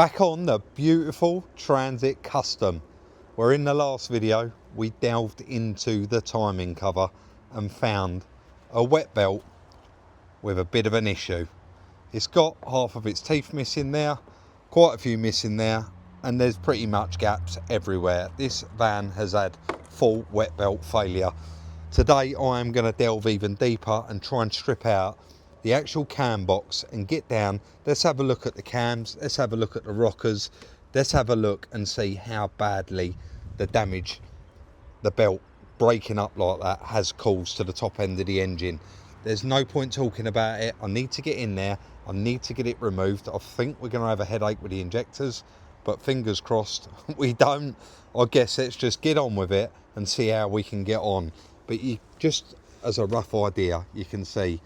Back on the beautiful Transit Custom, where in the last video we delved into the timing cover and found a wet belt with a bit of an issue. It's got half of its teeth missing there, quite a few missing there, and there's pretty much gaps everywhere. This van has had full wet belt failure. Today I am going to delve even deeper and try and strip out the actual cam box and get down. Let's have a look at the cams, let's have a look at the rockers, let's have a look and see how badly the damage the belt breaking up like that has caused to the top end of the engine. There's no point talking about it. I need to get in there, I need to get it removed. I think we're going to have a headache with the injectors, but fingers crossed we don't. I guess let's just get on with it and see how we can get on. But you, just as a rough idea, you can see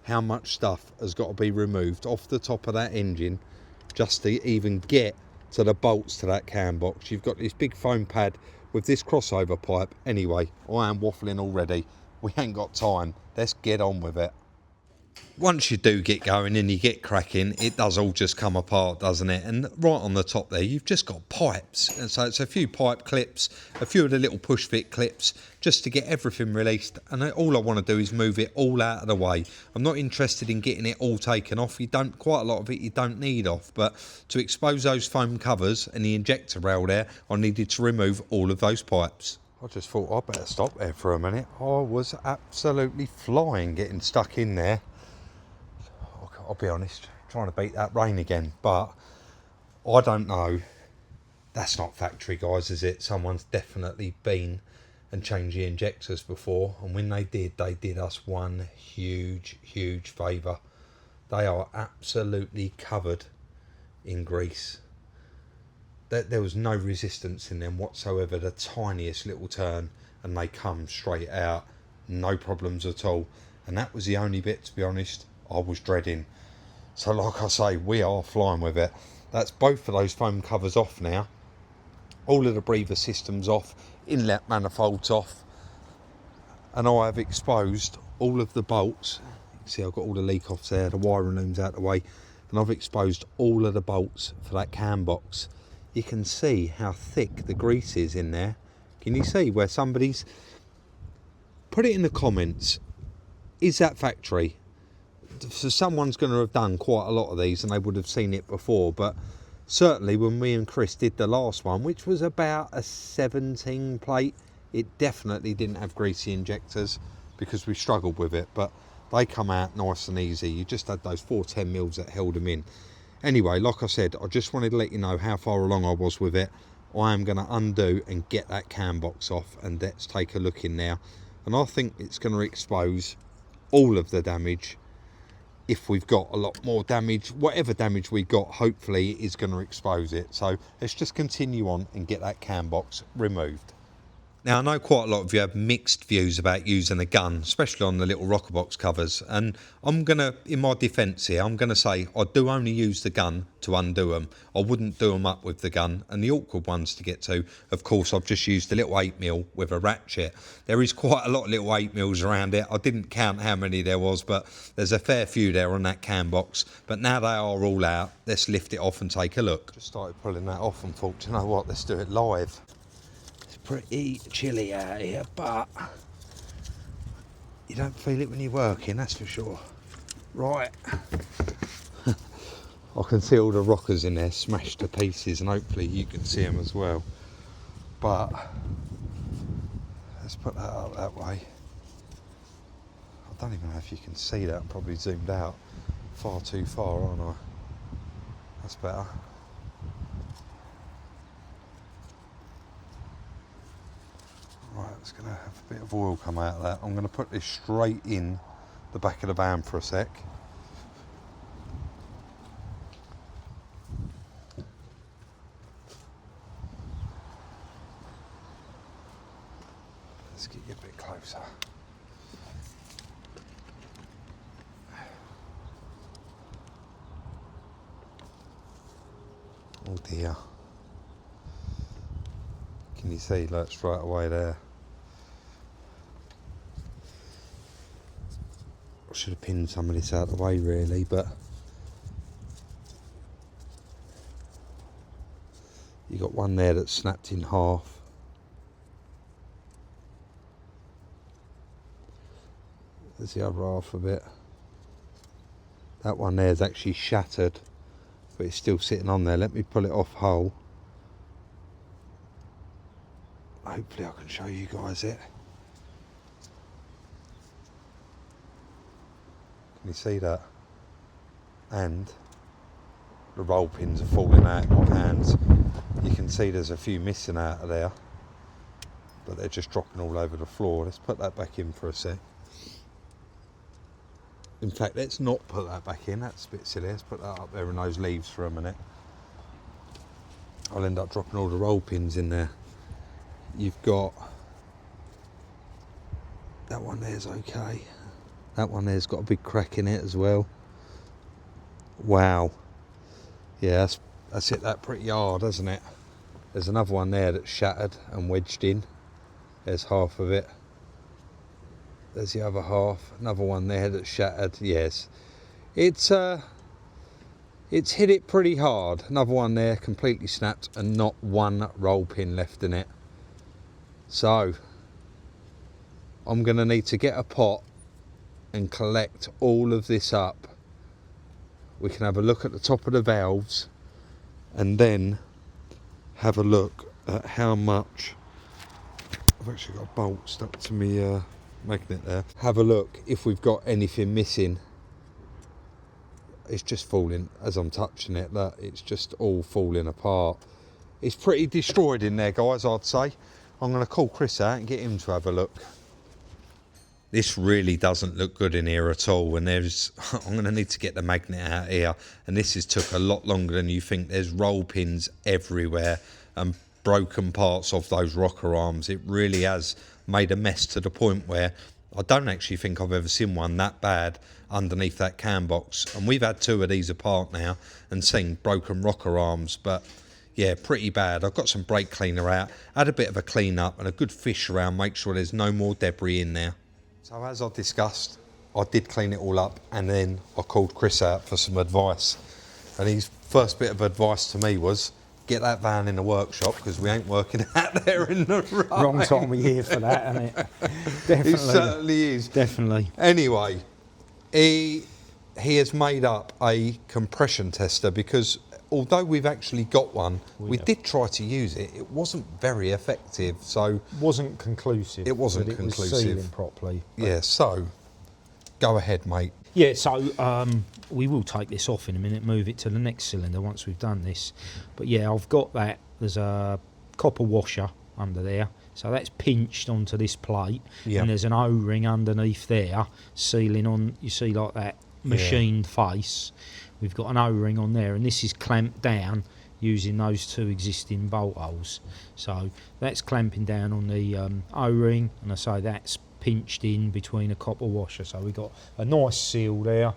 how much stuff has got to be removed off the top of that engine just to even get to the bolts to that cam box. You've got this big foam pad with this crossover pipe. Anyway, I am waffling already. We ain't got time. Let's get on with it. Once you do get going and you get cracking, it does all just come apart, doesn't it? And right on the top there, you've just got pipes. And so it's a few pipe clips, a few of the little push fit clips, just to get everything released. And all I want to do is move it all out of the way. I'm not interested in getting it all taken off. Quite a lot of it you don't need off. But to expose those foam covers and the injector rail there, I needed to remove all of those pipes. I just thought I'd better stop there for a minute. I was absolutely flying getting stuck in there. I'll be honest, trying to beat that rain again, but I don't know. That's not factory, guys, is it? Someone's definitely been and changed the injectors before, and when they did us one huge favour. They are absolutely covered in grease. There was no resistance in them whatsoever, the tiniest little turn, and they come straight out, no problems at all. And that was the only bit, to be honest, I was dreading. So like I say, we are flying with it. That's both of those foam covers off now. All of the breather systems off, inlet manifolds off. And I have exposed all of the bolts. You can see I've got all the leak offs there, the wiring loom's out the way. And I've exposed all of the bolts for that cam box. You can see how thick the grease is in there. Can you see where somebody's... Put it in the comments. Is that factory? So someone's going to have done quite a lot of these and they would have seen it before, but certainly when me and Chris did the last one, which was about a 17 plate, it definitely didn't have greasy injectors because we struggled with it, but they come out nice and easy. You just had those 410 mils that held them in. Anyway, like I said, I just wanted to let you know how far along I was with it. I am going to undo and get that cam box off, and let's take a look in now. And I think it's going to expose all of the damage. If we've got a lot more damage, whatever damage we got, hopefully is going to expose it. So let's just continue on and get that cam box removed. Now, I know quite a lot of you have mixed views about using a gun, especially on the little rocker box covers. And I'm going to, in my defence here, I'm going to say I do only use the gun to undo them. I wouldn't do them up with the gun. And the awkward ones to get to, of course, I've just used the little 8mm with a ratchet. There is quite a lot of little 8mm around it. I didn't count how many there was, but there's a fair few there on that cam box. But now they are all out, let's lift it off and take a look. Just started pulling that off and thought, you know what, let's do it live. Pretty chilly out here, but you don't feel it when you're working, that's for sure. Right. I can see all the rockers in there smashed to pieces, and hopefully you can see them as well. But let's put that up that way. I don't even know if you can see that. I'm probably zoomed out far too far, aren't I? That's better. Right, it's going to have a bit of oil come out of that. I'm going to put this straight in the back of the van for a sec. Let's get you a bit closer. Oh dear. Can you see? Look, straight away there. I should have pinned some of this out of the way really, but You got one there that's snapped in half. There's the other half of it. That one there is actually shattered, but it's still sitting on there. Let me pull it off whole. Hopefully I can show you guys it. Can you see that? And the roll pins are falling out of my hands. You can see there's a few missing out of there, but they're just dropping all over the floor. Let's put that back in for a sec. In fact, let's not put that back in. That's a bit silly. Let's put that up there in those leaves for a minute. I'll end up dropping all the roll pins in there. You've got that one there's okay. That one there's got a big crack in it as well. Wow. Yeah, that's hit that pretty hard, hasn't it? There's another one there that's shattered and wedged in. There's half of it. There's the other half. Another one there that's shattered. Yes, it's hit it pretty hard. Another one there completely snapped and not one roll pin left in it. So I'm going to need to get a pot and collect all of this up. We can have a look at the top of the valves and then have a look at how much. I've actually got a bolt stuck to me magnet there. Have a look if we've got anything missing. It's just falling as I'm touching it. Look, it's just all falling apart. It's pretty destroyed in there, guys, I'd say. I'm going to call Chris out and get him to have a look. This really doesn't look good in here at all, and I'm going to need to get the magnet out here, and this has took a lot longer than you think. There's roll pins everywhere and broken parts of those rocker arms. It really has made a mess to the point where I don't actually think I've ever seen one that bad underneath that cam box. And we've had two of these apart now and seen broken rocker arms, but yeah, pretty bad. I've got some brake cleaner out, had a bit of a clean up and a good fish around, make sure there's no more debris in there. So as I discussed, I did clean it all up, and then I called Chris out for some advice. And his first bit of advice to me was, get that van in the workshop, because we ain't working out there in the rain. Wrong time of year for that, isn't it? Definitely. It certainly is. Definitely. Anyway, he has made up a compression tester, because although we've actually got one, we did try to use it. It wasn't very effective, so Wasn't conclusive. it wasn't but conclusive. It was sealing properly. Yeah, so go ahead, mate. Yeah, so we will take this off in a minute, move it to the next cylinder once we've done this. But yeah, I've got that. There's a copper washer under there, so that's pinched onto this plate. Yeah. And there's an O-ring underneath there, sealing on, you see, like that machined face. We've got an O-ring on there, and this is clamped down using those two existing bolt holes. So that's clamping down on the O-ring, and I say that's pinched in between a copper washer. So we've got a nice seal there,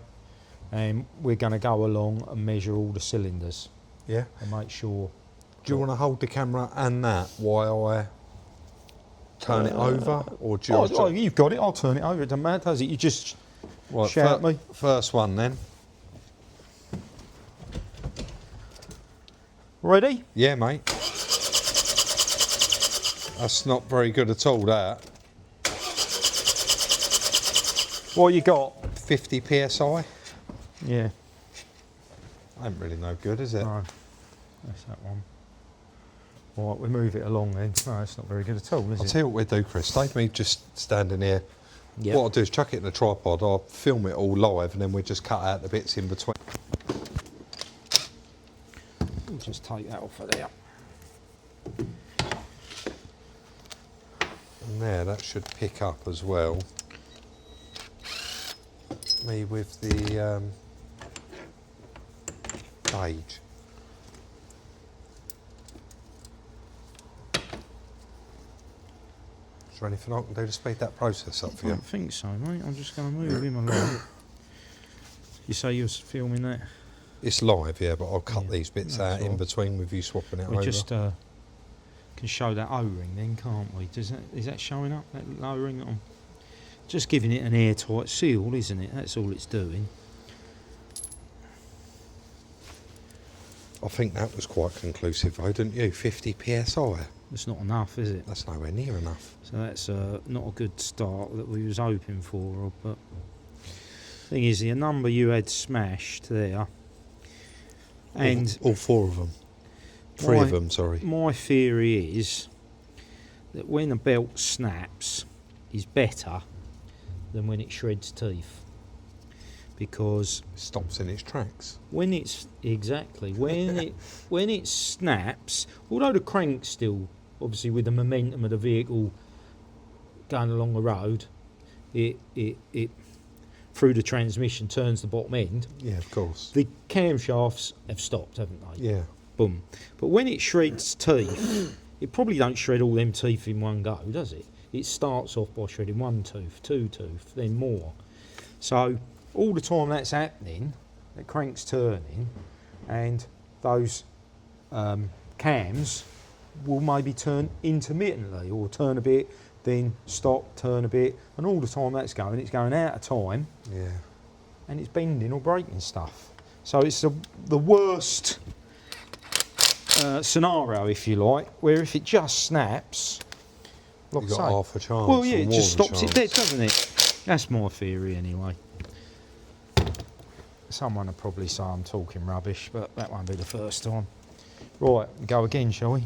and we're going to go along and measure all the cylinders. Yeah. And make sure. Do you want to hold the camera and that while I turn it over, or do you? You've got it. I'll turn it over. It doesn't matter, does it? You just shout at me. First one then. Ready? Yeah, mate. That's not very good at all, that. What you got? 50 psi. Yeah. Ain't really no good, is it? No. That's that one. Right, we move it along then. No, it's not very good at all, is it? I'll tell you what we'll do, Chris. Save me just standing here. Yep. What I'll do is chuck it in the tripod, I'll film it all live, and then we'll just cut out the bits in between. We'll just take that off of there. And there, that should pick up as well. Me with the gauge. Is there anything I can do to speed that process up for I you? don't think so, mate. I'm just going to move him along. You say you're filming that? It's live, yeah, but I'll cut these bits out all in right. between with you swapping it We over. just can show that O-ring then, can't we? Is that showing up, that O-ring? I'm just giving it an airtight seal, isn't it? That's all it's doing. I think that was quite conclusive though, didn't you? 50 psi. It's not enough, is it? That's nowhere near enough. So that's not a good start that we was hoping for, Rob. But thing is, the number you had smashed there, and all 4 of them. 3 of them, sorry. My theory is that when a belt snaps, is better than when it shreds teeth. Because Stops in its tracks. when it's when it snaps, although the crank's still obviously with the momentum of the vehicle going along the road, it through the transmission turns the bottom end. Yeah, of course. The camshafts have stopped, haven't they? Yeah. Boom. But when it shreds teeth, it probably don't shred all them teeth in one go, does it? It starts off by shredding 1 tooth, 2 tooth, then more. So all the time that's happening, the crank's turning, and those cams will maybe turn intermittently, or turn a bit, then stop, turn a bit, and all the time that's going, it's going out of time, Yeah. and it's bending or breaking stuff. So it's the worst scenario, if you like, where if it just snaps, like You've got half a chance. well, yeah, or it more just of a stops it chance. dead, doesn't it? That's my theory, anyway. Someone will probably say I'm talking rubbish, but that won't be the first time. Right, go again, shall we?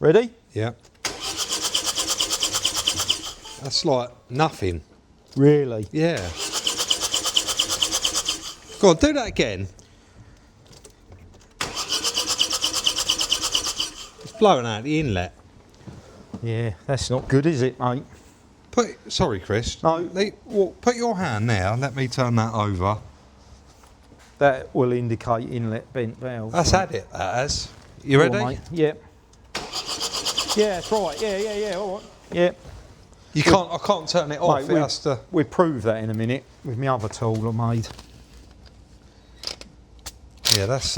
Ready? Yeah. That's like nothing. Really? Yeah. Go on, do that again. It's blowing out the inlet. Yeah, that's not good, is it, mate? Sorry, Chris. No. Put your hand there and let me turn that over. That will indicate inlet bent valve. That's had it, that has. You ready? Mate. Yep. Yeah, that's right. Yeah, all right. Yeah. I can't turn it off. Mate, It has to. we'll prove that in a minute with my other tool I made. Yeah, that's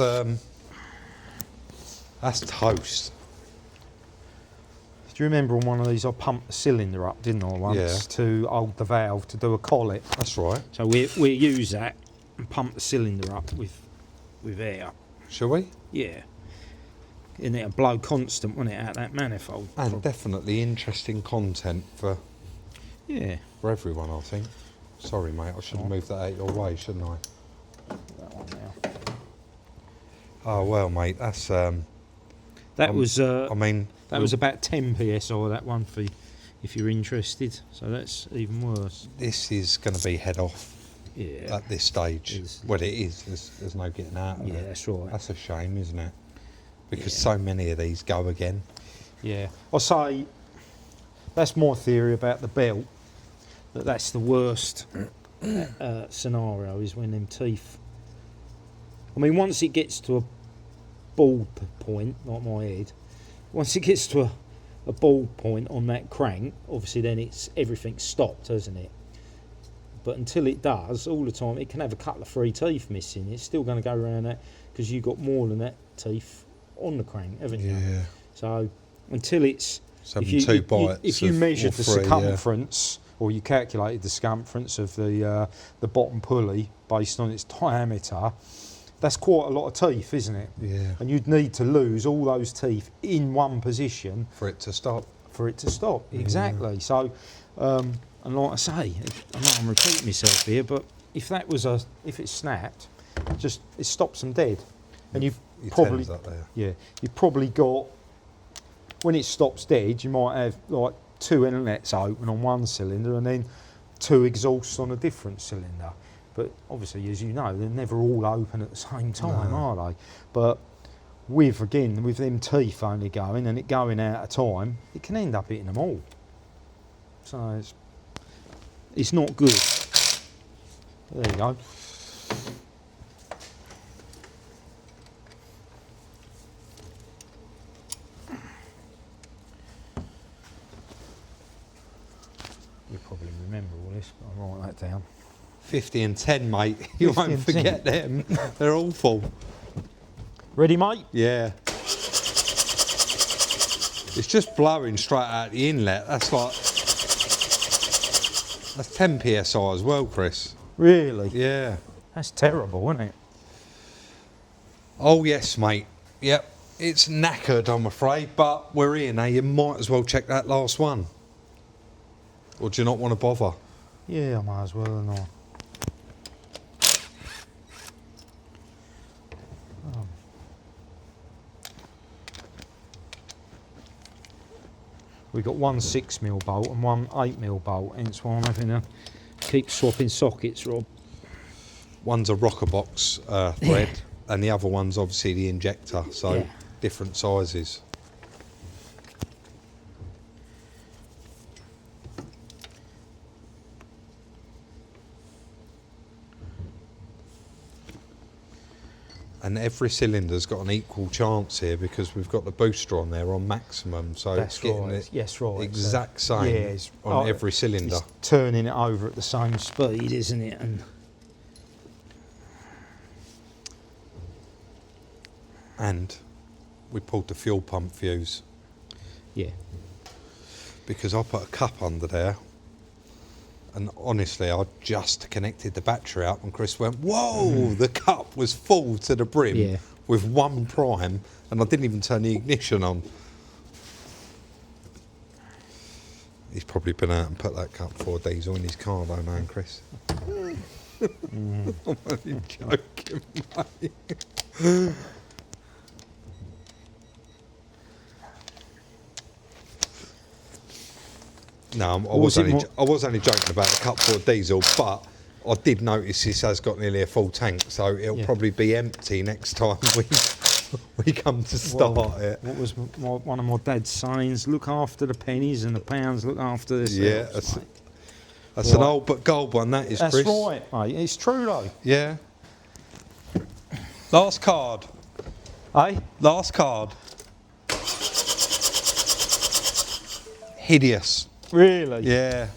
toast. Do you remember on one of these I pumped the cylinder up, didn't I, once, Yeah. to hold the valve to do a collet? That's right. So we use that and pump the cylinder up with air. Shall we? Yeah. And it'll blow constant, won't it, out that manifold? And definitely interesting content for Yeah. everyone, I think. Sorry, mate. I should have moved that out your way, shouldn't I? That one now. Oh well, mate. That's That was I mean, that was about 10 psi, that one, for if you're interested. So that's even worse. this is going to be head off Yeah. at this stage. It's- Well, it is. There's no getting out of Yeah, it. that's right. That's a shame, isn't it? Because Yeah. so many of these go again. Yeah. I'll say that's my theory about the belt. That's the worst scenario, is when them teeth. I mean, once it gets to a bald point, like my head, once it gets to a bald point on that crank, obviously then everything's stopped, hasn't it? But until it does, all the time, it can have a couple of 3 teeth missing. It's still going to go around that because you've got more than that teeth on the crank, haven't you? Yeah. So until it's So if you, two bites. if you of- measured or the 3, yeah. circumference, or you calculated the circumference of the bottom pulley based on its diameter, that's quite a lot of teeth, isn't it? Yeah. And you'd need to lose all those teeth in one position For it to stop. for it to stop. Exactly. So, and like I say, I know I'm repeating myself here, but if it snapped, it stops them dead. And you've Your probably ten's up there. you've probably got, when it stops dead, you might have like 2 inlets open on one cylinder and then 2 exhausts on a different cylinder. But obviously, as you know, they're never all open at the same time, No. are they? But with them teeth only going and it going out of time, it can end up hitting them all. So it's not good. There you go. You probably remember all this, but I'll write that down. 50 and 10, mate. You 50 won't and forget them. They're awful. Ready, mate? Yeah. It's just blowing straight out the inlet. That's like. That's 10 psi as well, Chris. Really? Yeah. That's terrible, isn't it? Oh yes, mate. Yep. It's knackered, I'm afraid, but we're here now. You might as well check that last one. Or do you not want to bother? Yeah, I might as well, and all. We've got one 6mm bolt and one 8mm bolt, hence why I'm having to keep swapping sockets, Rob. One's a rocker box thread, and the other one's obviously the injector, so different sizes. And every cylinder's got an equal chance here because we've got the booster on there on maximum, so That's it's getting right. Yes, right. exact same on every cylinder. It's turning it over at the same speed, isn't it? And we pulled the fuel pump fuse. Yeah. Because I put a cup under there, and honestly, I just connected the battery up, and Chris went, "Whoa!" The cup was full to the brim with 1 prime, and I didn't even turn the ignition on. He's probably been out and put that cup 4 diesel in his car, though, now, Chris. I'm only joking, mate. No, I was only joking about the cup 4 diesel, but I did notice this has got nearly a full tank, so it'll probably be empty next time we come to start it. What was one of my dad's sayings? Look after the pennies and the pounds look after this. Yeah, that's an old but gold one, that is, Chris. That's right, mate. It's true, though. Yeah. Last card. Eh? Last card. Hideous. Really? Yeah.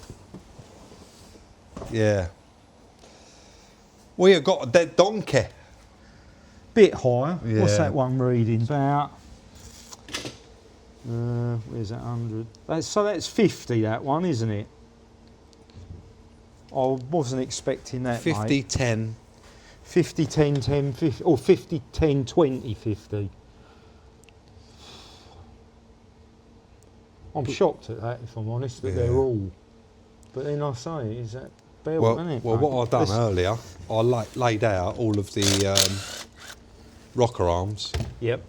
Yeah. We have got a dead donkey. Bit higher. Yeah. What's that one reading? About. Where's that 100? That's 50, that one, isn't it? I wasn't expecting that. 50, mate. 10. 50, 10, 10, 50. Or 50, 10, 20, 50. I'm shocked at that, if I'm honest, that they're all. But then I say, is that belt, isn't it? Well, what I've done earlier, I laid out all of the rocker arms. Yep.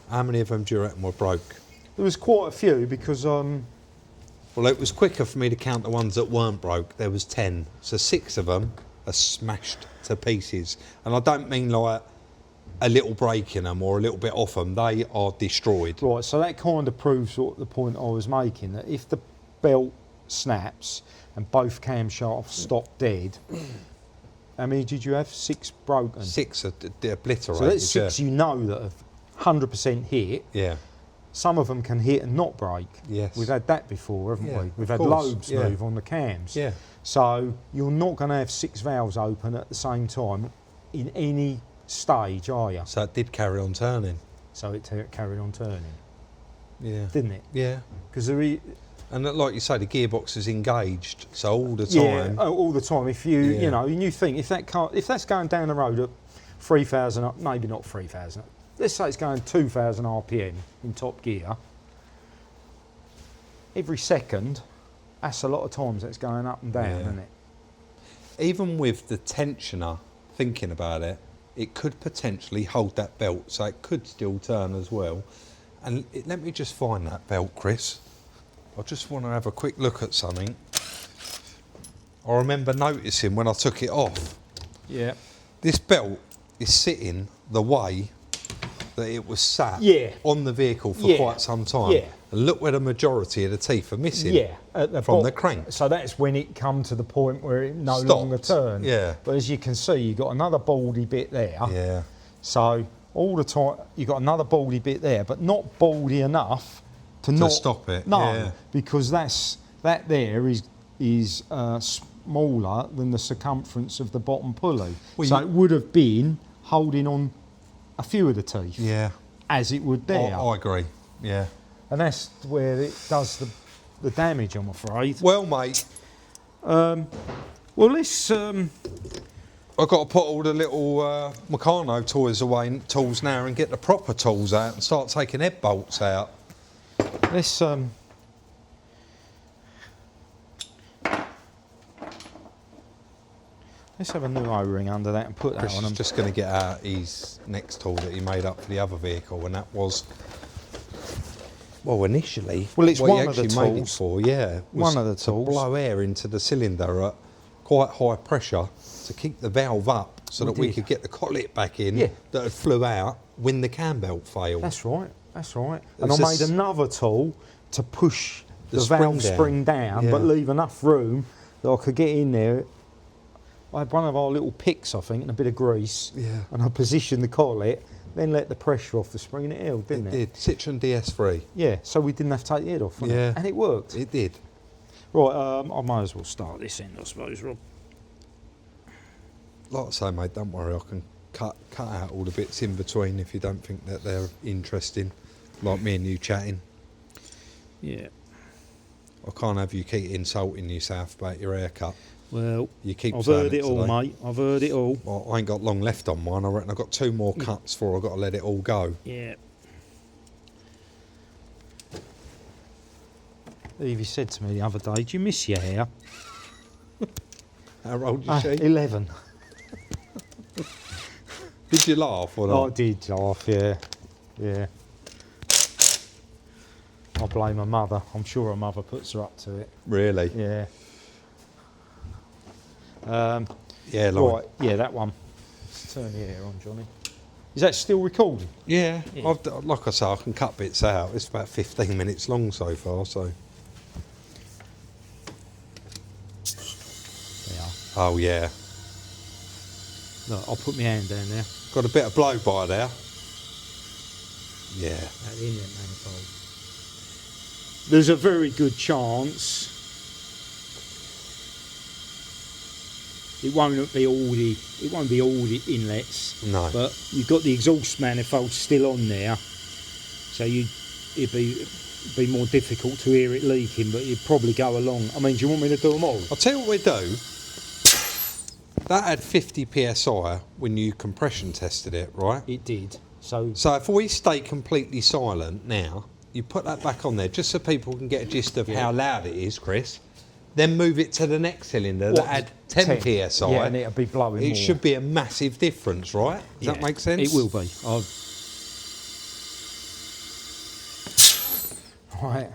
How many of them do you reckon were broke? There was quite a few because Well, it was quicker for me to count the ones that weren't broke. There was 10. So 6 of them are smashed to pieces. And I don't mean like a little break in them or a little bit off them. They are destroyed. Right, so that kind of proves sort of the point I was making, that if the belt snaps and both camshafts stop dead, how many did you have? 6 broken? 6 are obliterated. So that's 6 you know that have 100% hit. Yeah. Some of them can hit and not break. Yes. We've had that before, haven't we? We've had course. lobes move on the cams. Yeah. So you're not going to have 6 valves open at the same time in any stage, are you? So it did carry on turning. So it carried on turning. Yeah. Didn't it? Yeah. Because And like you say, the gearbox is engaged, so all the time. Yeah, all the time. If you know, and you think if that's going down the road at 3,000, maybe not 3,000. Let's say it's going 2,000 RPM in top gear. Every second, that's a lot of times that's going up and down, isn't it? Even with the tensioner, thinking about it, it could potentially hold that belt, so it could still turn as well. And let me just find that belt, Chris. I just want to have a quick look at something. I remember noticing when I took it off. Yeah. This belt is sitting the way that it was sat on the vehicle for quite some time. Yeah. And look where the majority of the teeth are missing from the crank. So that's when it come to the point where it no longer turns. Yeah. But as you can see, you've got another baldy bit there. Yeah. So all the time, you've got another baldy bit there, but not baldy enough to not stop it. No, because that there is smaller than the circumference of the bottom pulley. Well, so it would have been holding on a few of the teeth. Yeah. As it would there. I agree. Yeah. And that's where it does the damage, I'm afraid. Well, mate, Well, let's. I've got to put all the little Meccano tools now and get the proper tools out and start taking head bolts out. Let's have a new O-ring under that and put that Chris on is them. just going to get out his next tool that he made up for the other vehicle, and that was, well, initially, Well, it's what one he of the actually made it tools. for, yeah, was One of the to tools. blow air into the cylinder at quite high pressure to keep the valve up so that we did. could get the collet back in Yeah. that had flew out when the cam belt failed. That's right. And was I made just- another tool to push The the spring valve down. spring down, Yeah. but leave enough room that I could get in there. I had one of our little picks, I think, and a bit of grease. Yeah. And I positioned the collet, then let the pressure off the spring, and it held, didn't it? It did. Citroen DS3. Yeah, so we didn't have to take the head off, Yeah. it? And it worked. It did. Right, I might as well start this end, I suppose, Rob. Like I say, mate, don't worry. I can cut out all the bits in between if you don't think that they're interesting, like me and you chatting. Yeah. I can't have you keep insulting yourself about your haircut. Well, You keep I've saying heard it all, today. mate. I've heard it all. Well, I ain't got long left on mine. I reckon I've got 2 more cuts before I've got to let it all go. Yeah. Evie said to me the other day, do you miss your hair? How old is she? 11. Did you laugh or Oh, I not? did laugh, yeah. Yeah. I blame her mother. I'm sure her mother puts her up to it. Really? Yeah. Yeah, like. Right, yeah, that one. Let's turn the air on, Johnny. Is that still recording? Yeah, Yeah. like I say, I can cut bits out. It's about 15 minutes long so far, so. Yeah. Oh, yeah. Look, I'll put my hand down there. Got a bit of blow by there. Yeah. At the inlet manifold. There's a very good chance it won't be all the inlets. No. But you've got the exhaust manifold still on there, so it'd be more difficult to hear it leaking, but you'd probably go along. I mean, do you want me to do them all? I'll tell you what we do. That had 50 psi when you compression tested it, right? It did. So So if we stay completely silent now, you put that back on there just so people can get a gist of how loud it is, Chris. Then move it to the next cylinder that had 10 psi. Yeah, and it'll be blowing It more. should be a massive difference, right? Does that Yeah, make sense? It will be. Right.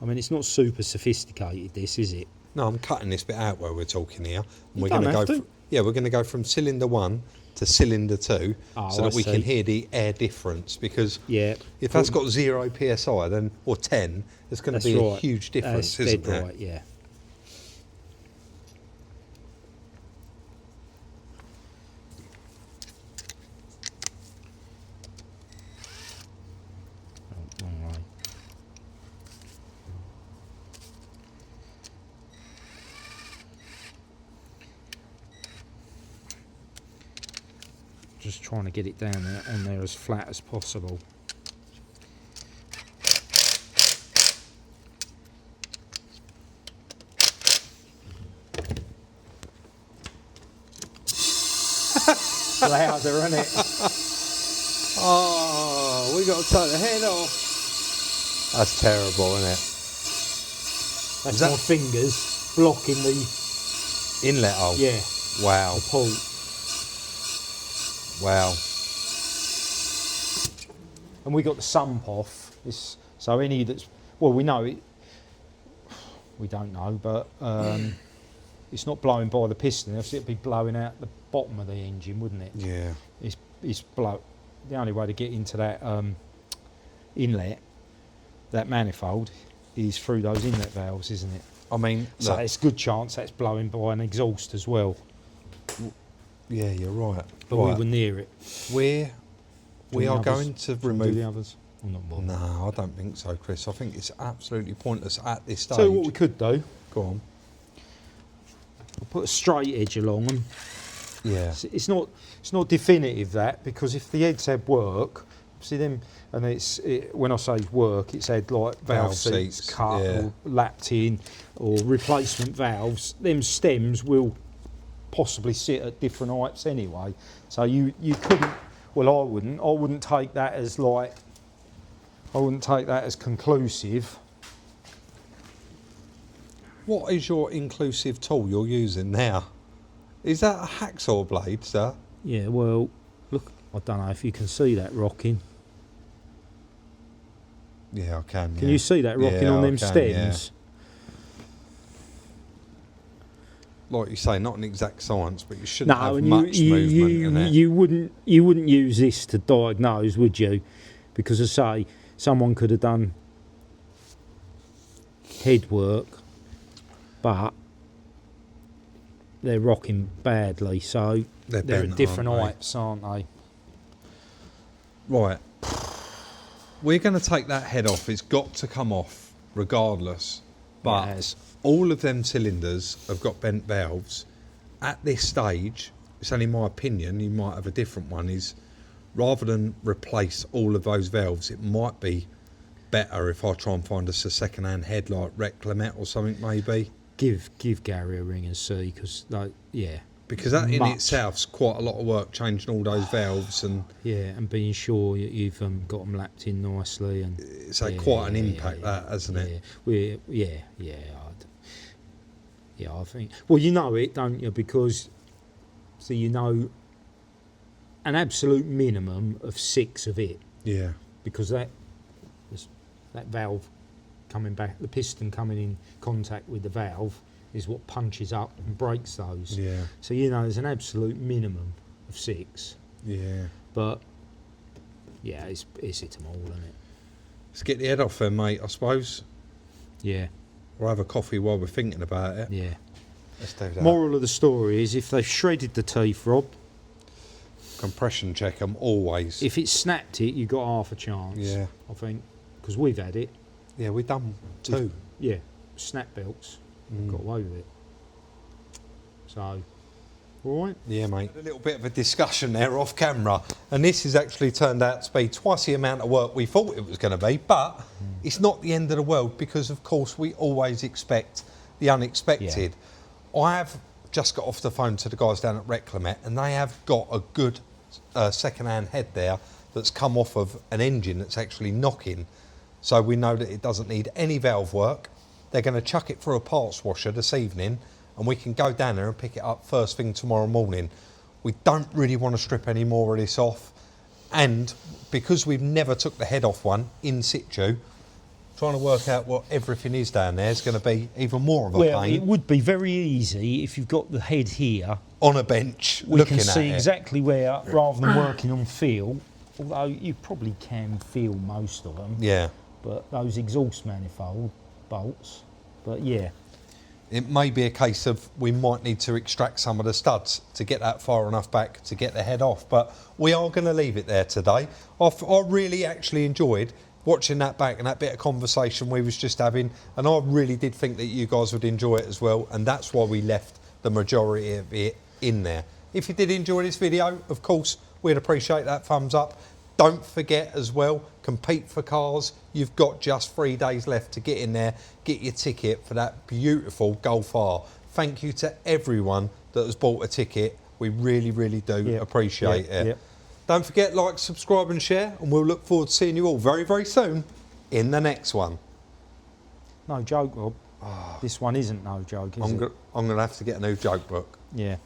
I mean, it's not super sophisticated, this, is it? No, I'm cutting this bit out while we're talking here. And You we're don't gonna have go. to. Yeah, we're going to go from cylinder 1 to cylinder 2, Oh, so that I we can see. hear the air difference. Because Yeah. if that's got 0 psi, then or 10, there's going to That's be a right. huge difference, That's isn't dead there? right, yeah. Oh, wrong way. Just trying to get it down there on there as flat as possible. Louder, isn't it? Oh, we got to take the head off. That's terrible, isn't it? That's that- my fingers blocking the Inlet hole. Wow. the pull. Wow. And we got the sump off. So any that's we know it. We don't know, but it's not blowing by the piston. It'd be blowing out the bottom of the engine, wouldn't it? Yeah. It's blow. The only way to get into that inlet, that manifold, is through those inlet valves, isn't it? I mean, So look, it's a good chance that's blowing by an exhaust as well. yeah, you're right. But Right. we were near it. We the are others? going to Do remove. the others? Or not bothered? No, I don't think so, Chris. I think it's absolutely pointless at this stage. So what we could do, Go on. we'll put a straight edge along them. Yeah. It's not definitive that, because if the heads had work, see them, and when I say work, it's had like valve seats cut or lapped in, or replacement valves. Them stems will possibly sit at different heights anyway. So you couldn't. Well, I wouldn't take that as like. I wouldn't take that as conclusive. What is your inclusive tool you're using now? Is that a hacksaw blade, sir? Yeah, well, look, I don't know if you can see that rocking. Yeah, I can. Can you see that rocking on them stems? Yeah. Like you say, not an exact science, but you shouldn't have and much movement in it. You wouldn't use this to diagnose, would you? Because as I say, someone could have done head work, but they're rocking badly, so they're bent, at different aren't they? heights, aren't they? Right. We're going to take that head off. It's got to come off regardless. But all of them cylinders have got bent valves. At this stage, it's only my opinion, you might have a different one, is rather than replace all of those valves, it might be better if I try and find us a second-hand head like Reclamet or something maybe. Give Gary a ring and see, because because that in itself's quite a lot of work, changing all those valves and and being sure you've got them lapped in nicely, and it's had quite an impact that, hasn't it? I think. Well, you know it, don't you? Because you know an absolute minimum of 6 of it. Yeah. Because that valve coming back, the piston coming in contact with the valve is what punches up and breaks those. Yeah. So there's an absolute minimum of 6. Yeah. But it's hit them all, isn't it? Let's get the head off then, mate, I suppose. Yeah. Or have a coffee while we're thinking about it. Yeah. Let's do that. Moral of the story is, if they've shredded the teeth, Rob, compression check them always. if it snapped it, you got half a chance. Yeah. I think, because we've had it. Yeah, we've done 2. Yeah, snap belts. Got away with it. So, all right. Yeah, mate. A little bit of a discussion there off camera, and this has actually turned out to be twice the amount of work we thought it was going to be, but it's not the end of the world, because of course we always expect the unexpected. I have just got off the phone to the guys down at Reclamet, and they have got a good second-hand head there that's come off of an engine that's actually knocking, so we know that it doesn't need any valve work. They're going to chuck it through a parts washer this evening, and we can go down there and pick it up first thing tomorrow morning. We don't really want to strip any more of this off, and because we've never took the head off one in situ, trying to work out what everything is down there is going to be even more of a pain. It would be very easy if you've got the head here on a bench, we looking can at see it. Exactly where, rather than working on feel, although you probably can feel most of them. Yeah. But those exhaust manifold bolts, but yeah. It may be a case of we might need to extract some of the studs to get that far enough back to get the head off, but we are going to leave it there today. I really actually enjoyed watching that back and that bit of conversation we was just having, and I really did think that you guys would enjoy it as well, and that's why we left the majority of it in there. If you did enjoy this video, of course, we'd appreciate that thumbs up. Don't forget as well, compete for cars. You've got just 3 days left to get in there, get your ticket for that beautiful Golf R. Thank you to everyone that has bought a ticket. We really, really do appreciate it. Yep. Don't forget, like, subscribe and share, and we'll look forward to seeing you all very, very soon in the next one. No joke, Rob. This one isn't no joke, is it? I'm going to have to get a new joke book. Yeah.